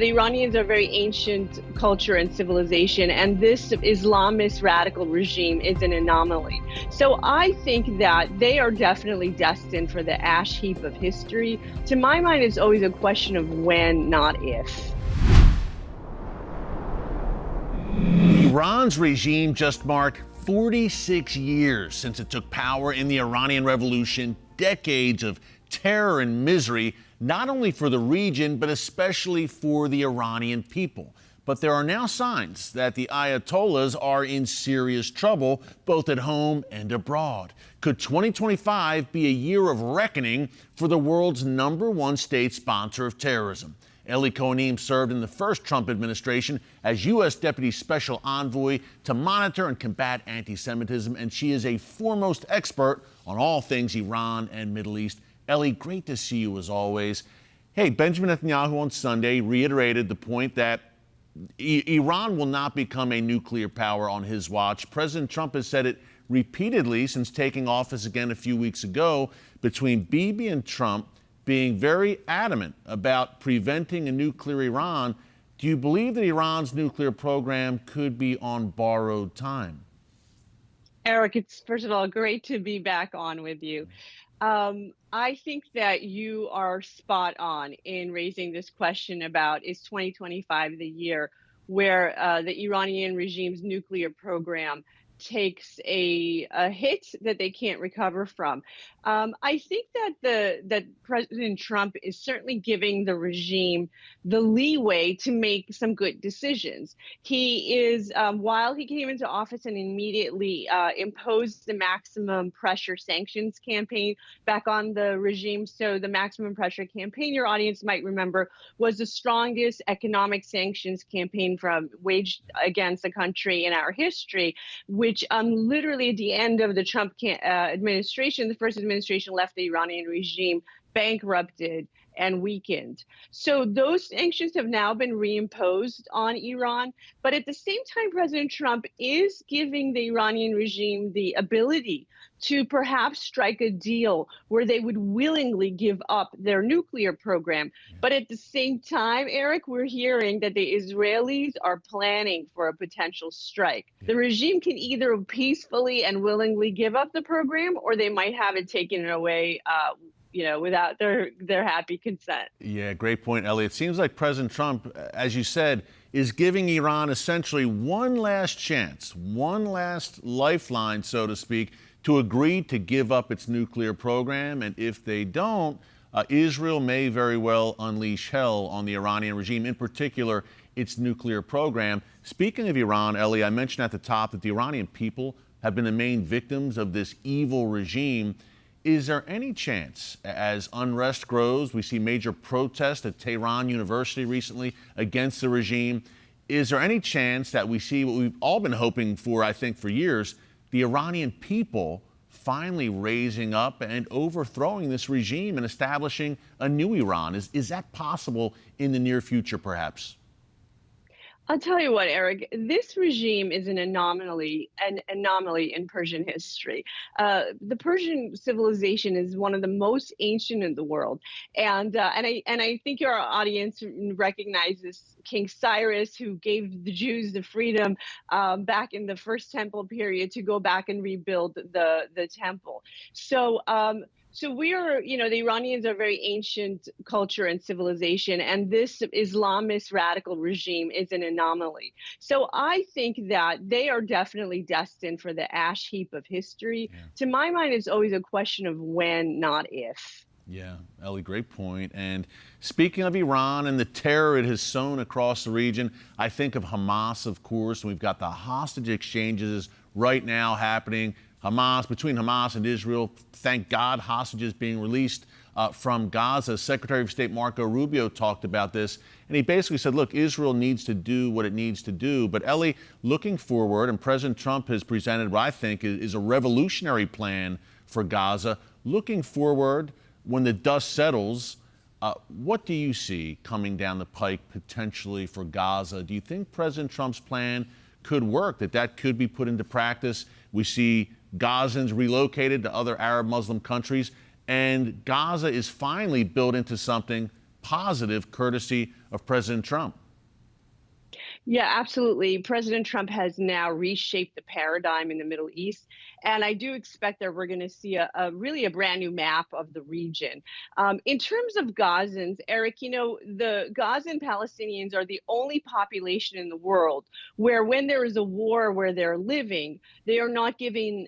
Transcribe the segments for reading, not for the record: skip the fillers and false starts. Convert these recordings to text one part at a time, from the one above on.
The Iranians are very ancient culture and civilization, and this Islamist radical regime is an anomaly. So I think that they are definitely destined for the ash heap of history. To my mind, it's always a question of when, not if. Iran's regime just marked 46 years since it took power in the Iranian Revolution, decades of terror and misery, not only for the region, but especially for the Iranian people. But there are now signs that the Ayatollahs are in serious trouble, both at home and abroad. Could 2025 be a year of reckoning for the world's #1 state sponsor of terrorism? Ellie Kohanim served in the first Trump administration as U.S. Deputy Special Envoy to monitor and combat anti-Semitism, and she is a foremost expert on all things Iran and Middle East. Ellie, great to see you as always. Hey, Benjamin Netanyahu on Sunday reiterated the point that Iran will not become a nuclear power on his watch. President Trump has said it repeatedly since taking office again a few weeks ago, between Bibi and Trump being very adamant about preventing a nuclear Iran. Do you believe that Iran's nuclear program could be on borrowed time? Eric, it's first of all great to be back on with you. I think that you are spot on in raising this question about, is 2025 the year where the Iranian regime's nuclear program takes a hit that they can't recover from. I think that President Trump is certainly giving the regime the leeway to make some good decisions. He is, while he came into office and immediately imposed the maximum pressure sanctions campaign back on the regime. So the maximum pressure campaign, your audience might remember, was the strongest economic sanctions campaign waged against the country in our history, which literally at the end of the Trump administration, the first administration, left the Iranian regime bankrupted and weakened. So those sanctions have now been reimposed on Iran. But at the same time, President Trump is giving the Iranian regime the ability to perhaps strike a deal where they would willingly give up their nuclear program. But at the same time, Eric, we're hearing that the Israelis are planning for a potential strike. The regime can either peacefully and willingly give up the program, or they might have it taken away without their happy consent. Yeah, great point, Ellie. It seems like President Trump, as you said, is giving Iran essentially one last chance, one last lifeline, so to speak, to agree to give up its nuclear program. And if they don't, Israel may very well unleash hell on the Iranian regime, in particular its nuclear program. Speaking of Iran, Ellie, I mentioned at the top that the Iranian people have been the main victims of this evil regime. Is there any chance, as unrest grows, we see major protests at Tehran University recently against the regime, is there any chance that we see what we've all been hoping for, I think, for years, the Iranian people finally raising up and overthrowing this regime and establishing a new Iran? Is that possible in the near future, perhaps? I'll tell you what, Eric, this regime is an anomaly in Persian history. The Persian civilization is one of the most ancient in the world. And I think your audience recognizes King Cyrus, who gave the Jews the freedom back in the First Temple period to go back and rebuild the temple. So we are, the Iranians are very ancient culture and civilization, and this Islamist radical regime is an anomaly. So I think that they are definitely destined for the ash heap of history. Yeah. To my mind, it's always a question of when, not if. Yeah, Ellie, great point. And speaking of Iran and the terror it has sown across the region, I think of Hamas, of course. We've got the hostage exchanges right now happening. Between Hamas and Israel, thank God, hostages being released from Gaza. Secretary of State Marco Rubio talked about this, and he basically said, look, Israel needs to do what it needs to do. But Ellie, looking forward, and President Trump has presented what I think is a revolutionary plan for Gaza. Looking forward, when the dust settles, what do you see coming down the pike potentially for Gaza? Do you think President Trump's plan could work, that could be put into practice? We see Gazans relocated to other Arab Muslim countries, and Gaza is finally built into something positive courtesy of President Trump. Yeah, absolutely. President Trump has now reshaped the paradigm in the Middle East. And I do expect that we're going to see a really a brand new map of the region. In terms of Gazans, Eric, the Gazan Palestinians are the only population in the world where when there is a war where they're living, they are not given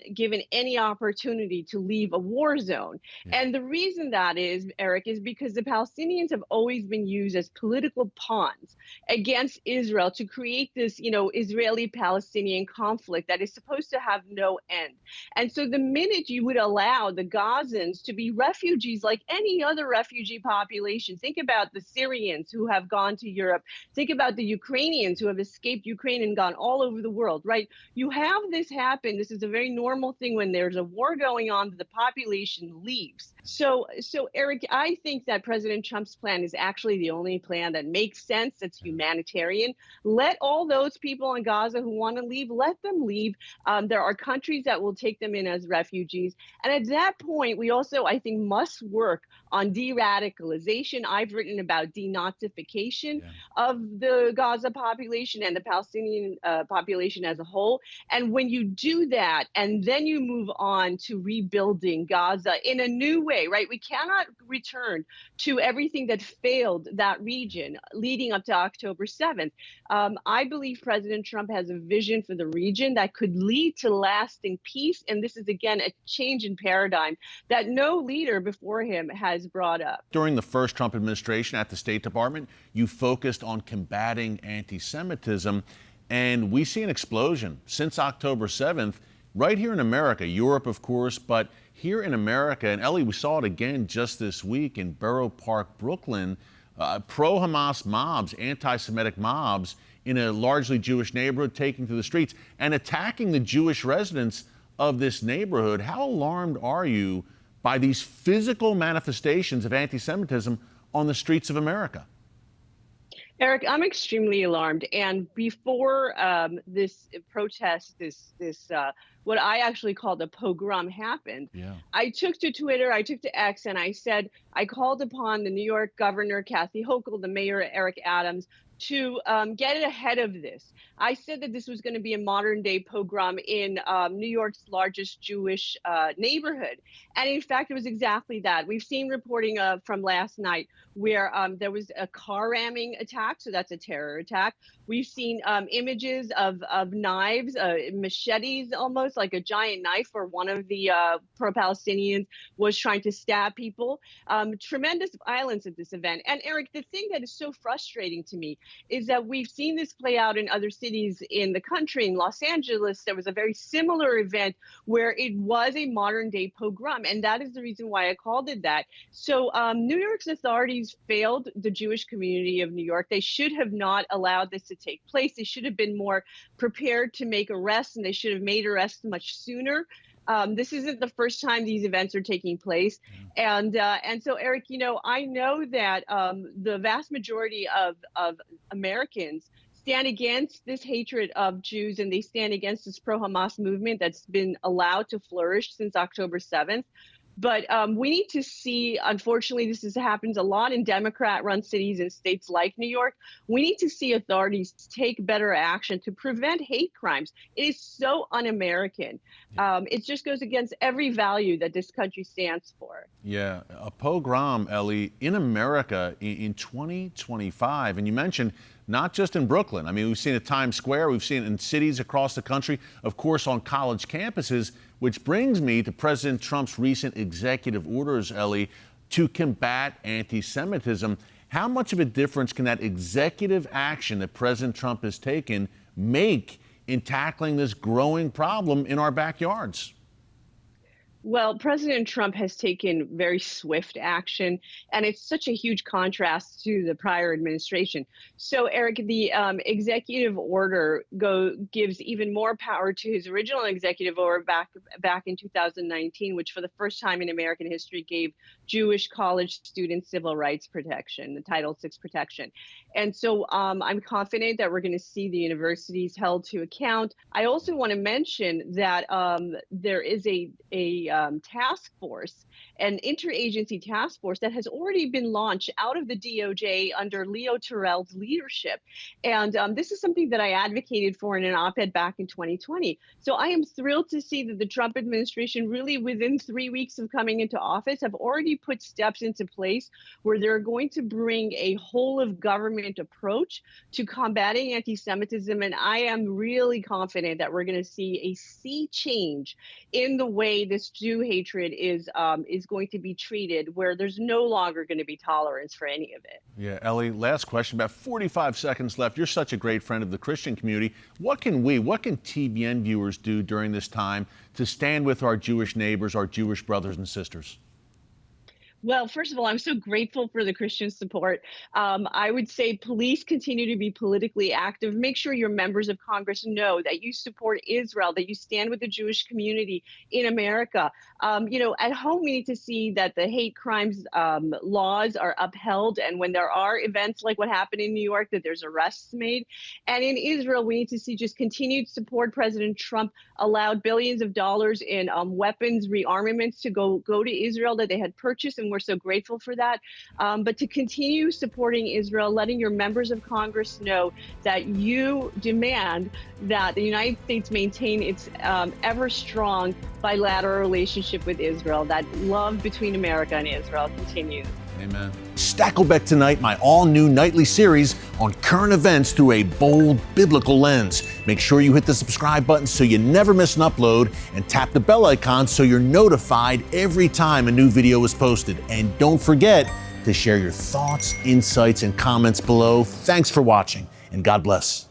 any opportunity to leave a war zone. Yeah. And the reason that is, Eric, is because the Palestinians have always been used as political pawns against Israel to create this, Israeli-Palestinian conflict that is supposed to have no end. And so the minute you would allow the Gazans to be refugees like any other refugee population, think about the Syrians who have gone to Europe, think about the Ukrainians who have escaped Ukraine and gone all over the world, right? You have this happen. This is a very normal thing when there's a war going on, the population leaves. So Eric, I think that President Trump's plan is actually the only plan that makes sense, that's humanitarian. Let all those people in Gaza who want to leave, let them leave. There are countries that will take them in as refugees. And at that point, we also, I think, must work on de-radicalization. I've written about denazification of the Gaza population and the Palestinian population as a whole. And when you do that, and then you move on to rebuilding Gaza in a new way, right? We cannot return to everything that failed that region leading up to October 7th. I believe President Trump has a vision for the region that could lead to lasting peace. And this is, again, a change in paradigm that no leader before him has brought up. During the first Trump administration at the State Department, you focused on combating anti-Semitism. And we see an explosion since October 7th right here in America, Europe, of course, but here in America. And Ellie, we saw it again just this week in Borough Park, Brooklyn. Pro-Hamas mobs, anti-Semitic mobs in a largely Jewish neighborhood taking to the streets and attacking the Jewish residents of this neighborhood. How alarmed are you by these physical manifestations of anti-Semitism on the streets of America? Eric, I'm extremely alarmed. And before this protest, what I actually called a pogrom happened, I took to Twitter, I took to X, and I said, I called upon the New York governor, Kathy Hochul, the mayor, Eric Adams, to get it ahead of this. I said that this was going to be a modern day pogrom in New York's largest Jewish neighborhood. And in fact, it was exactly that. We've seen reporting from last night where there was a car ramming attack. So that's a terror attack. We've seen images of knives, machetes, almost like a giant knife where one of the pro-Palestinians was trying to stab people. Tremendous violence at this event. And Eric, the thing that is so frustrating to me is that we've seen this play out in other cities in the country. In Los Angeles, there was a very similar event where it was a modern day pogrom. And that is the reason why I called it that. So New York's authorities failed the Jewish community of New York. They should have not allowed this to take place. They should have been more prepared to make arrests, and they should have made arrests much sooner. This isn't the first time these events are taking place. And so, Eric, I know that the vast majority of Americans stand against this hatred of Jews, and they stand against this pro-Hamas movement that's been allowed to flourish since October 7th. But we need to see, unfortunately, happens a lot in Democrat-run cities and states like New York. We need to see authorities take better action to prevent hate crimes. It is so un-American. It just goes against every value that this country stands for. Yeah, a pogrom, Ellie, in America in 2025. And you mentioned not just in Brooklyn. I mean, we've seen it at Times Square. We've seen it in cities across the country, of course, on college campuses, which brings me to President Trump's recent executive orders, Ellie, to combat anti-Semitism. How much of a difference can that executive action that President Trump has taken make in tackling this growing problem in our backyards? Well, President Trump has taken very swift action, and it's such a huge contrast to the prior administration. So, Eric, the executive order gives even more power to his original executive order back in 2019, which for the first time in American history gave Jewish college student civil rights protection, the Title VI protection. And so I'm confident that we're going to see the universities held to account. I also want to mention that there is a task force, an interagency task force that has already been launched out of the DOJ under Leo Terrell's leadership. And this is something that I advocated for in an op-ed back in 2020. So I am thrilled to see that the Trump administration really within 3 weeks of coming into office have already put steps into place where they're going to bring a whole of government approach to combating anti-Semitism. And I am really confident that we're going to see a sea change in the way this Jew hatred is going to be treated, where there's no longer going to be tolerance for any of it. Yeah, Ellie, last question, about 45 seconds left. You're such a great friend of the Christian community. What can TBN viewers do during this time to stand with our Jewish neighbors, our Jewish brothers and sisters? Well, first of all, I'm so grateful for the Christian support. I would say police continue to be politically active. Make sure your members of Congress know that you support Israel, that you stand with the Jewish community in America. At home, we need to see that the hate crimes laws are upheld. And when there are events like what happened in New York, that there's arrests made. And in Israel, we need to see just continued support. President Trump allowed billions of dollars in weapons rearmaments to go to Israel that they had purchased, and we're so grateful for that. But to continue supporting Israel, letting your members of Congress know that you demand that the United States maintain its ever strong bilateral relationship with Israel, that love between America and Israel continues. Amen. Stakelbeck Tonight, my all-new nightly series on current events through a bold biblical lens. Make sure you hit the subscribe button so you never miss an upload, and tap the bell icon so you're notified every time a new video is posted. And don't forget to share your thoughts, insights, and comments below. Thanks for watching, and God bless.